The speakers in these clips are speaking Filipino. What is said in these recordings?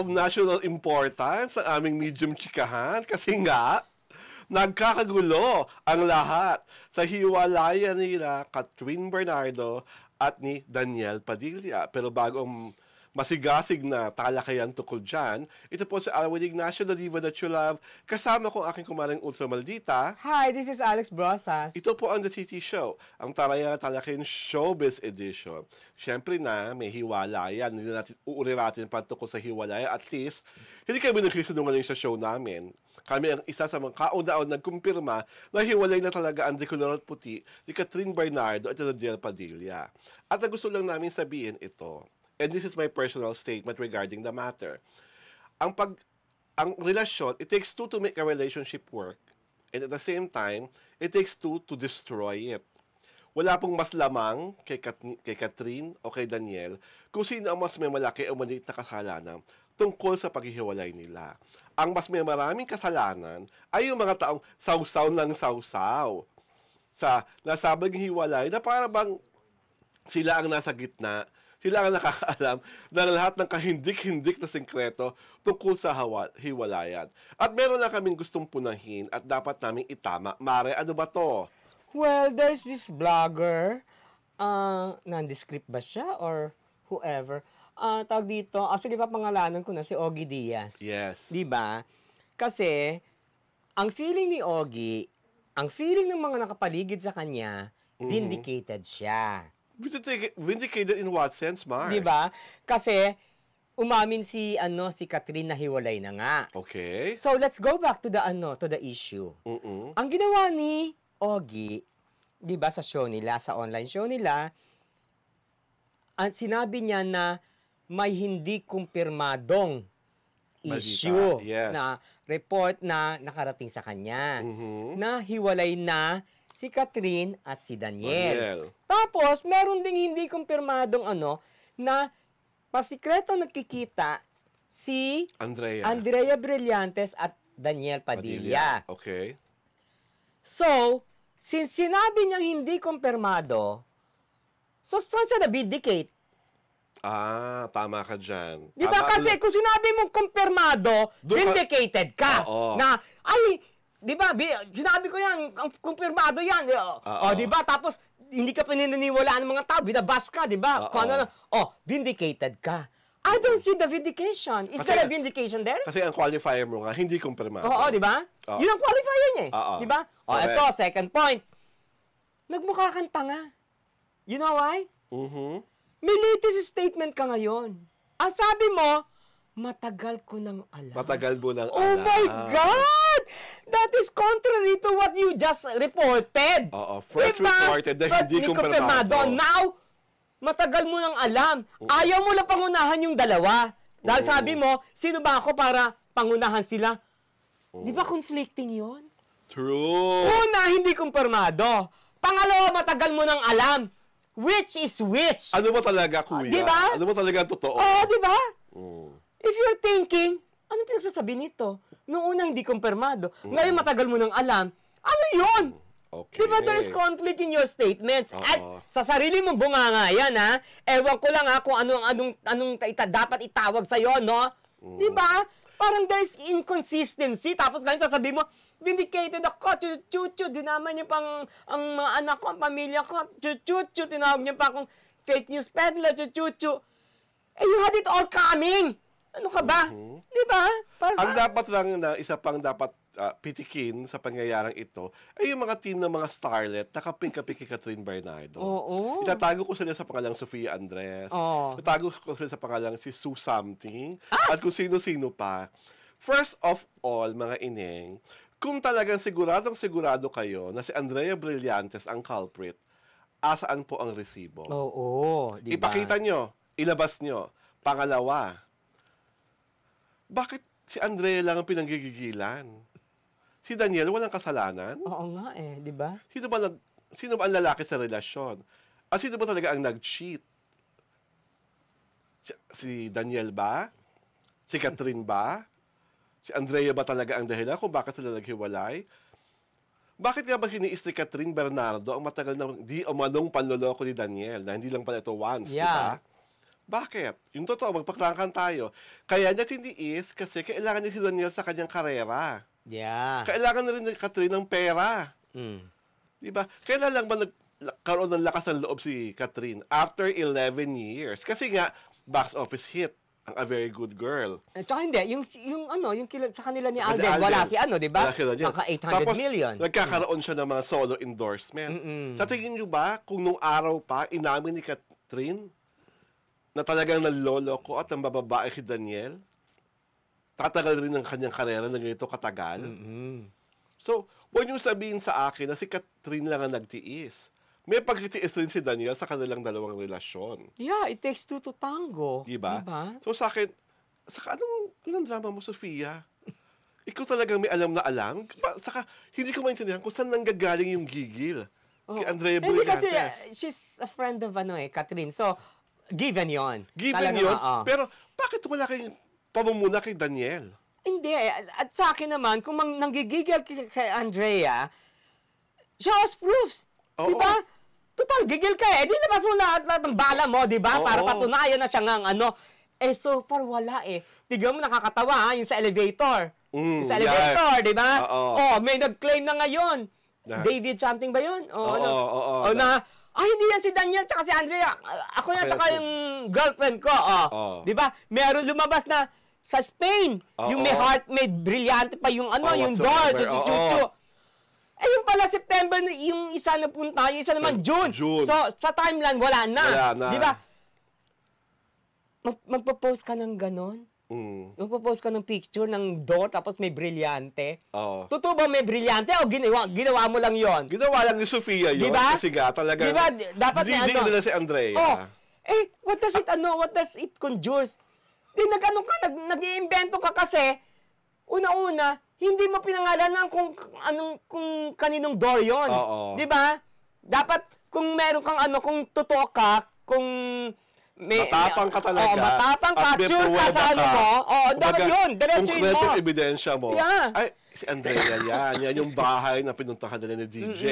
of national importance ang aming medium chikahan kasi nga, nagkakagulo ang lahat sa hiwalayan nila Catherine Bernardo at ni Daniel Padilla. Pero bago ang masigasig na talakayan tukol dyan, ito po si Alwin Ignacio, the diva that you love. Kasama ko ang aking kumaring Ultra Maldita. Hi, this is Alex Brosas. Ito po ang The TT Show, ang Taraya Talakayin Showbiz Edition. Siyempre na, may hiwalayan. Hindi natin uuriratin patukol sa hiwalayan. At least, hindi kami nagsisinungaling sa show namin. Kami ang isa sa mga kauna-un nagkumpirma na hiwalay na talaga ang dekulor at puti ni Catherine Bernardo at Daniel Padilla. At ang gusto lang namin sabihin ito, and this is my personal statement regarding the matter. Ang relasyon, it takes two to make a relationship work. And at the same time, it takes two to destroy it. Wala pong mas lamang kay Catherine o kay Daniel kung sino ang mas may malaki o maliit na kasalanan tungkol sa paghihiwalay nila. Ang mas may maraming kasalanan ay yung mga taong sausaw ng sausaw sa nasabing hiwalay na para bang sila ang nasa gitna. Sila ang nakakaalam ng lahat ng kahindik-hindik na sikreto tungkol sa hiwalayan. At meron na kaming gustong punahin at dapat naming itama. Mare, ano ba to? Well, there's this blogger, nondescript ba siya or whoever, tawag dito, sige pa pangalanan ko na, si Ogie Diaz. Yes. Diba? Kasi, ang feeling ni Ogie, ang feeling ng mga nakapaligid sa kanya, vindicated siya. Vindicated in what sense, Mars? Diba? Kasi, umamin si Catherine na hiwalay na nga. Okay. So, let's go back to the issue. Ang ginawa ni Ogie, diba, sa show nila, sa online show nila, sinabi niya na may hindi kumpirmadong issue na report na nakarating sa kanya na hiwalay na si Catherine at si Daniel. Tapos, meron ding hindi kumpirmadong na pasikreto nagkikita si Andrea Brillantes at Daniel Padilla. Okay. So, since sinabi niyang hindi kumpirmado, so saan siya na-vindicate? Tama ka dyan. Di ba? Kasi kung sinabi mong kumpirmado, vindicated ka. Na, di ba, sinabi ko yan, ang kumpirmado yan. Di ba? Tapos, hindi ka pinaniniwalaan ng mga tao, binabash ka, di ba? Vindicated ka. I don't see the vindication. Is there a vindication there? Kasi ang qualifier mo nga, hindi kumpirmado. Oo, di ba? Yun ang qualifier niya eh. Di ba? Ito, second point. Nagmukha kang tanga. You know why? May latest statement ka ngayon. Ang sabi mo, matagal ko nang alam. Matagal mo nang alam. Oh my God! That is contrary to what you just reported. First reported na hindi kumpirmado. Now, matagal mo nang alam. Ayaw mo lang pangunahan yung dalawa. Dahil sabi mo, sino ba ako para pangunahan sila? Di ba conflicting yon? True. Una, hindi kumpirmado. Pangalawa, matagal mo nang alam. Which is which? Ano ba talaga, kuya? Diba? Ano ba talaga ang totoo? Diba? If you're thinking, ano pinagsasabi nito? Noong una, hindi kumpirmado. Ngayon, matagal mo nang alam. Ano yun? Okay. Diba there's conflict in your statements? At sa sarili mong bunganga yan, ha? Ewan ko lang, ha, kung anong dapat itawag sa'yo, no? Diba? Parang there's inconsistency. Tapos ngayon sasabihin mo, vindicated ako, chuchu, dinaman niyo pang ang mga anak ko, ang pamilya ko, chuchu, tinawag niyo pa akong fake news peddler, chuchu. You had it all coming. Ano ka ba? Di ba? Ang dapat lang na isa pang dapat pitikin sa pangyayaring ito ay yung mga team ng mga starlet na kaping-kapi kay Catherine Bernardo. Itatago ko sila sa pangalang Sofia Andres. Itatago ko sila sa pangalang si Sue Something. At kung sino-sino pa. First of all, mga ineng, kung talagang siguradong sigurado kayo na si Andrea Brillantes ang culprit, asaan po ang resibo? Diba? Ipakita nyo, ilabas nyo. Pangalawa, bakit si Andrea lang ang pinanggigigilan? Si Daniel walang kasalanan? Oo nga di ba? Sino ba ang lalaki sa relasyon? At sino ba talaga ang nag-cheat? Si Daniel ba? Si Catherine ba? Si Andrea ba talaga ang dahilan kung bakit sila naghiwalay? Bakit nga ba hiniis ni Catherine Bernardo ang matagal na di umanong panloloko ni Daniel na hindi lang pala ito once, di ba? Bakit? Yung totoo, magpaklangkan tayo. Kaya niya tiniis kasi kailangan niya si Daniel sa kanyang karera. Yeah. Kailangan na rin ni Catherine ng pera. Di ba? Kailan lang ba nagkaroon ng lakas ng loob si Catherine? After 11 years. Kasi nga, box office hit ang A Very Good Girl. At saka hindi, yung sa kanila ni Alden, wala si di ba? Maka 800 million. Nagkakaroon siya ng mga solo endorsement. Sa tingin niyo ba, kung nung araw pa, inamin ni Catherine na talagang naloloko at ang bababae si Daniel, tatagal rin ang kanyang karera na ganito katagal? So, huwag niyo sabihin sa akin na si Catherine lang ang nagtiis. May pagtitiis rin si Daniel sa kanilang dalawang relasyon. Yeah, it takes two to tango. Diba? So sa akin, anong drama mo, Sofia? Ikaw talagang may alam na alam? Saka, hindi ko maintindihan kung saan nanggagaling yung gigil kay Andrea Burigantes. Hindi kasi, she's a friend of Catherine. So, given yon. Given yon? Pero, bakit wala kayong pamumuna kay Daniel? Hindi. At sa akin naman, kung nanggigigil kay Andrea, show us proofs. Diba? Total, gigil ka eh. Di labas mo lahat ng bala mo, diba? Para patunayan na siya ngang so far wala eh. Tignan mo, nakakatawa yung sa elevator. Yung sa elevator, diba? May nag-claim na ngayon. David something ba yun? Hindi yan si Daniel tsaka si Andrea. Ako yan tsaka yung girlfriend ko. Diba? Meron lumabas na sa Spain. Yung may heart, may brilyante pa yung yung door. Yung pala September, yung isa na punta, yung isa naman June. So, sa timeline, wala na. Di ba? Magpo-post ka ng ganon? Magpo-post ka ng picture ng door, tapos may brilyante. Totoo ba may brilyante o ginawa mo lang yon? Ginawa lang ni Sofia yun. Diba? Kasi nga, talaga. Diba? Dapat hindi nila si Andrea. What does it conjures? Di nag-iimbento ka kasi, una-una, hindi mo pinangalanan kung kaninong door yon. Di ba? Dapat kung meron kang kung totoo ka, kung matapang ka talaga. Matapang ka, sure ka sa mo. Dapat yun, diretsuin mo. Kung ebidensya mo. Yeah. Ay, si Andrea yan yung bahay na pinuntahan nila ni DJ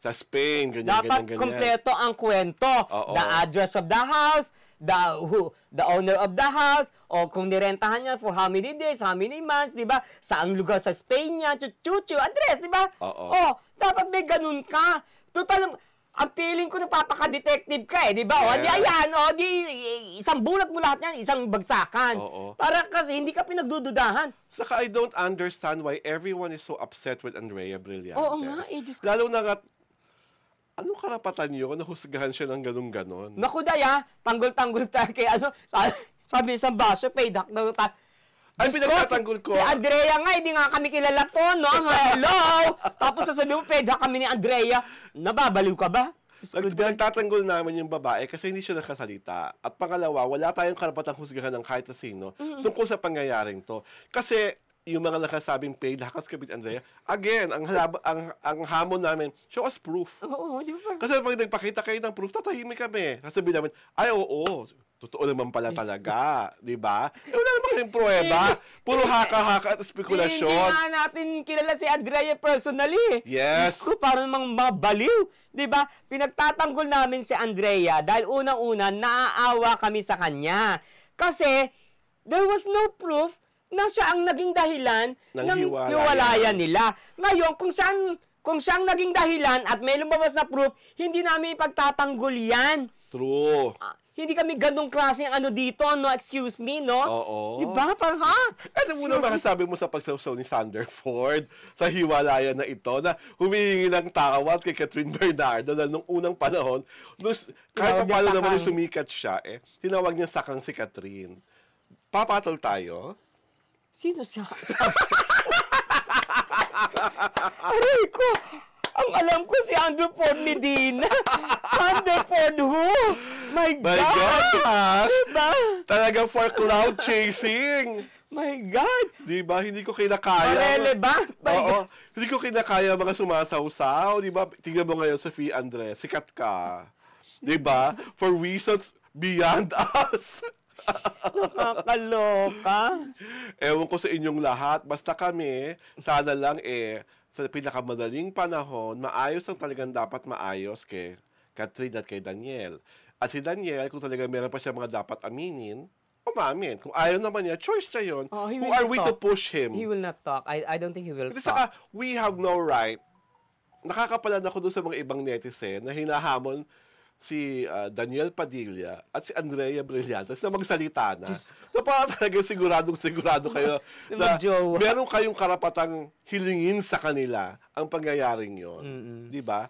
sa Spain, ganyan. Dapat kompleto ang kwento. The address of the house, the owner of the house, o kung nirentahan niya for how many days, how many months, di ba? Saang lugar sa Spain niya, address, di ba? Dapat may ganun ka. Total, ang feeling ko napapaka-detective ka di ba? Isang bulat mo lahat yan, isang bagsakan. Para kasi hindi ka pinagdududahan. Saka I don't understand why everyone is so upset with Andrea Brillantes. Oo nga, lalo na nga, anong karapatan yun na husgahan siya ng ganun-ganon? Naku, Daya, tanggol-tanggol tayo kay sabi isang baso, payback na ay, pinagtatanggol ko. Si Andrea nga, hindi nga kami kilala po, no? Hello! Tapos sasabihin mo, payback kami ni Andrea. Nababaliw ka ba? Pinagtatanggol namin yung babae kasi hindi siya nakasalita. At pangalawa, wala tayong karapatang husgahan ng kahit na sino tungkol sa pangyayaring to. Kasi yung mga nakasabing paid, hakas kabit Andrea, again, ang hamon namin, show us proof. Di ba? Kasi pag nagpakita kayo ng proof, tatahimik kami. Sasabihin namin, ay oo, totoo naman pala talaga. Di ba? Wala naman kayong pruweba. Puro haka-haka at spekulasyon. Hindi nga natin kilala si Andrea personally. Yes. Diyos ko, parang mabaliw. Di ba? Pinagtatanggol namin si Andrea dahil unang-una, naaawa kami sa kanya. Kasi, there was no proof na siya ang naging dahilan ng hiwalayan nila. Ngayon, kung siyang naging dahilan at may lumabas na proof, hindi namin ipagtatanggol yan. True. Hindi kami ganong klaseng dito, no? Excuse me, no? Oo. Diba? Parang, Ano muna masasabi mo sa pagsawsaw ni Sanderford sa hiwalayan na ito na humihingi ng tawad kay Catherine Bernardo na nung unang panahon, kahit pa paano naman sumikat siya, tinawag niya sakang si Catherine. Papatol tayo? Sino siya? Aray ko! Ang alam ko si Andrew Ford Medina. Sanderford who? My God! Diba? Talagang for cloud chasing. My God! Diba? Hindi ko kinakaya. Relevant. Oo. Hindi ko kinakaya mga sumasawsaw. Diba? Tingnan mo ngayon, Sophie Andres. Sikat ka. Diba? For reasons beyond us. Nakakaloka. Ewan ko sa inyong lahat. Basta kami, sana lang sa pinakamadaling panahon, maayos ang talagang dapat maayos kay Catherine at kay Daniel. At si Daniel, kung talaga meron pa siya mga dapat aminin, umamin. Kung ayaw naman niya, choice niya yun. Oh, Who are we to push him? He will not talk. I don't think he will Kasi talk. saka, we have no right. Nakakapalan ako doon sa mga ibang netizen na hinahamon si Daniel Padilla at si Andrea Brillantes na magsalita na. Na parang talaga sigurado kayo na meron kayong karapatang hilingin sa kanila ang pangyayaring yon. Di ba?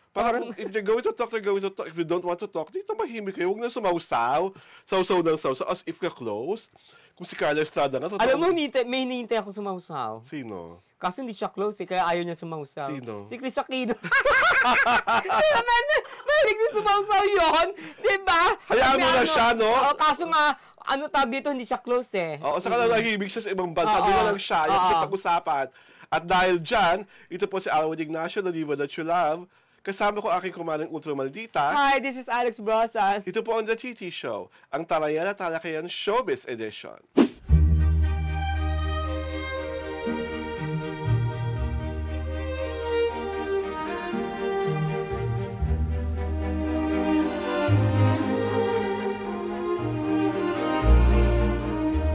Parang if they're going to talk, they're going to talk. If you don't want to talk, di tumahimik kayo. Huwag na sumausaw. Sausaw ng sausaw. As if ka close. Kung si Carla Estrada nga. Alam mo, may hinihintay ako sumausaw. Sino? Kaso hindi siya close kaya ayaw niya sumausaw. Sino? Si Chris Aquino. Mahilig din sumausaw yun. Diba? Hayaan mo na siya, no? Kaso nga, tawag dito, hindi siya close eh. Oo, saka nahihimik siya sa ibang bansa. Doon na lang siya. Yung pag-usapan. At dahil dyan, ito po si Alwin Ignacio, The Diva That You Love. Kasama ko aking kumaring ultra maldita. Hi, this is Alex Brosas. Ito po ang The TT Show, ang Tarayana Talakayan Showbiz Edition.